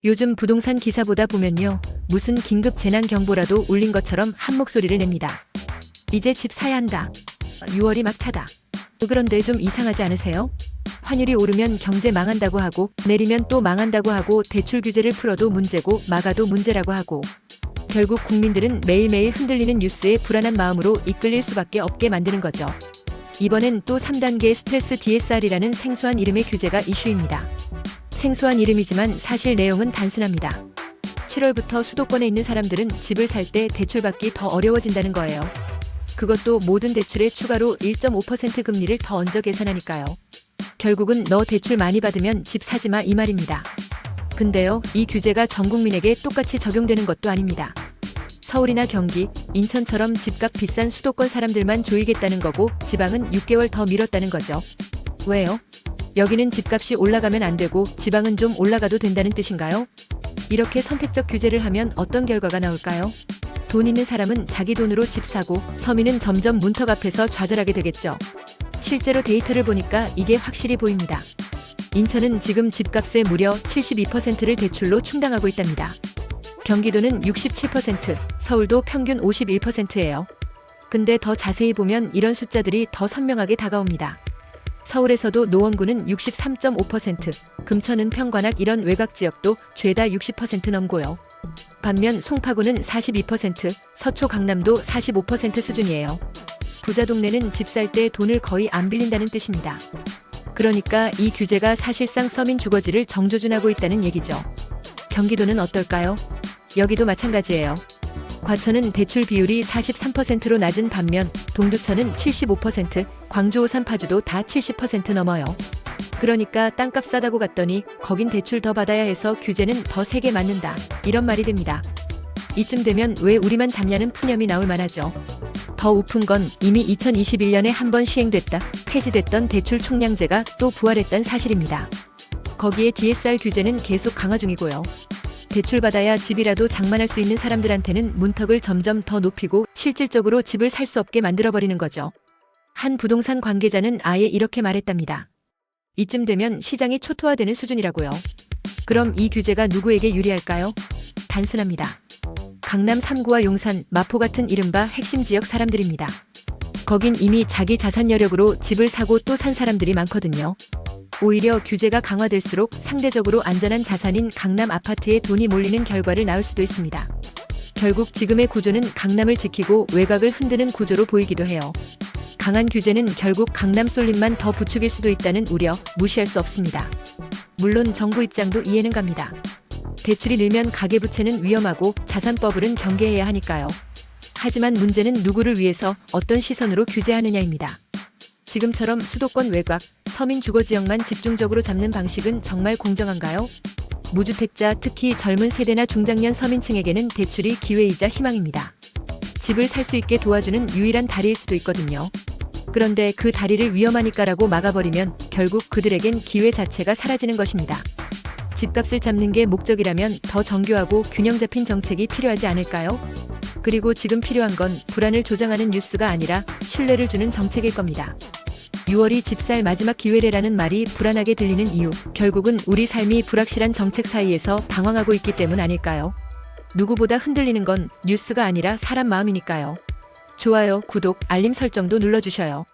요즘 부동산 기사 보다 보면요. 무슨 긴급 재난 경보라도 울린 것처럼 한 목소리를 냅니다. 이제 집 사야 한다. 6월이 막 차다. 그런데 좀 이상하지 않으세요? 환율이 오르면 경제 망한다고 하고 내리면 또 망한다고 하고 대출 규제를 풀어도 문제고 막아도 문제라고 하고 결국 국민들은 매일매일 흔들리는 뉴스에 불안한 마음으로 이끌릴 수밖에 없게 만드는 거죠. 이번엔 또 3단계 스트레스 DSR이라는 생소한 이름의 규제가 이슈입니다. 생소한 이름이지만 사실 내용은 단순합니다. 7월부터 수도권에 있는 사람들은 집을 살 때 대출받기 더 어려워진다는 거예요. 그것도 모든 대출에 추가로 1.5% 금리를 더 얹어 계산하니까요. 결국은 너 대출 많이 받으면 집 사지 마 이 말입니다. 근데요, 이 규제가 전 국민에게 똑같이 적용되는 것도 아닙니다. 서울이나 경기, 인천처럼 집값 비싼 수도권 사람들만 조이겠다는 거고 지방은 6개월 더 미뤘다는 거죠. 왜요? 여기는 집값이 올라가면 안 되고 지방은 좀 올라가도 된다는 뜻인가요? 이렇게 선택적 규제를 하면 어떤 결과가 나올까요? 돈 있는 사람은 자기 돈으로 집 사고 서민은 점점 문턱 앞에서 좌절하게 되겠죠. 실제로 데이터를 보니까 이게 확실히 보입니다. 인천은 지금 집값의 무려 72%를 대출로 충당하고 있답니다. 경기도는 67%, 서울도 평균 51%예요. 근데 더 자세히 보면 이런 숫자들이 더 선명하게 다가옵니다. 서울에서도 노원구는 63.5%, 금천은 평관악 이런 외곽 지역도 죄다 60% 넘고요. 반면 송파구는 42%, 서초 강남도 45% 수준이에요. 부자 동네는 집 살 때 돈을 거의 안 빌린다는 뜻입니다. 그러니까 이 규제가 사실상 서민 주거지를 정조준하고 있다는 얘기죠. 경기도는 어떨까요? 여기도 마찬가지예요. 과천은 대출 비율이 43%로 낮은 반면 동두천은 75%, 광주 오산 파주도 다 70% 넘어요. 그러니까 땅값 싸다고 갔더니 거긴 대출 더 받아야 해서 규제는 더 세게 맞는다. 이런 말이 됩니다. 이쯤 되면 왜 우리만 잡냐는 푸념이 나올 만하죠. 더 우픈 건 이미 2021년에 한 번 시행됐다 폐지됐던 대출 총량제가 또 부활했다는 사실입니다. 거기에 DSR 규제는 계속 강화 중이고요. 대출받아야 집이라도 장만할 수 있는 사람들한테는 문턱을 점점 더 높이고 실질적으로 집을 살 수 없게 만들어버리는 거죠. 한 부동산 관계자는 아예 이렇게 말했답니다. 이쯤 되면 시장이 초토화되는 수준이라고요. 그럼 이 규제가 누구에게 유리할까요? 단순합니다. 강남 3구와 용산, 마포 같은 이른바 핵심 지역 사람들입니다. 거긴 이미 자기 자산 여력으로 집을 사고 또 산 사람들이 많거든요. 오히려 규제가 강화될수록 상대적으로 안전한 자산인 강남 아파트에 돈이 몰리는 결과를 낳을 수도 있습니다. 결국 지금의 구조는 강남을 지키고 외곽을 흔드는 구조로 보이기도 해요. 강한 규제는 결국 강남 쏠림만 더 부추길 수도 있다는 우려 무시할 수 없습니다. 물론 정부 입장도 이해는 갑니다. 대출이 늘면 가계부채는 위험하고 자산 버블은 경계해야 하니까요. 하지만 문제는 누구를 위해서 어떤 시선으로 규제하느냐입니다. 지금처럼 수도권 외곽, 서민 주거지역만 집중적으로 잡는 방식은 정말 공정한가요? 무주택자, 특히 젊은 세대나 중장년 서민층에게는 대출이 기회이자 희망입니다. 집을 살 수 있게 도와주는 유일한 다리일 수도 있거든요. 그런데 그 다리를 위험하니까라고 막아버리면 결국 그들에겐 기회 자체가 사라지는 것입니다. 집값을 잡는 게 목적이라면 더 정교하고 균형 잡힌 정책이 필요하지 않을까요? 그리고 지금 필요한 건 불안을 조장하는 뉴스가 아니라 신뢰를 주는 정책일 겁니다. 6월이 집살 마지막 기회래라는 말이 불안하게 들리는 이유, 결국은 우리 삶이 불확실한 정책 사이에서 방황하고 있기 때문 아닐까요? 누구보다 흔들리는 건 뉴스가 아니라 사람 마음이니까요. 좋아요, 구독, 알림 설정도 눌러주셔요.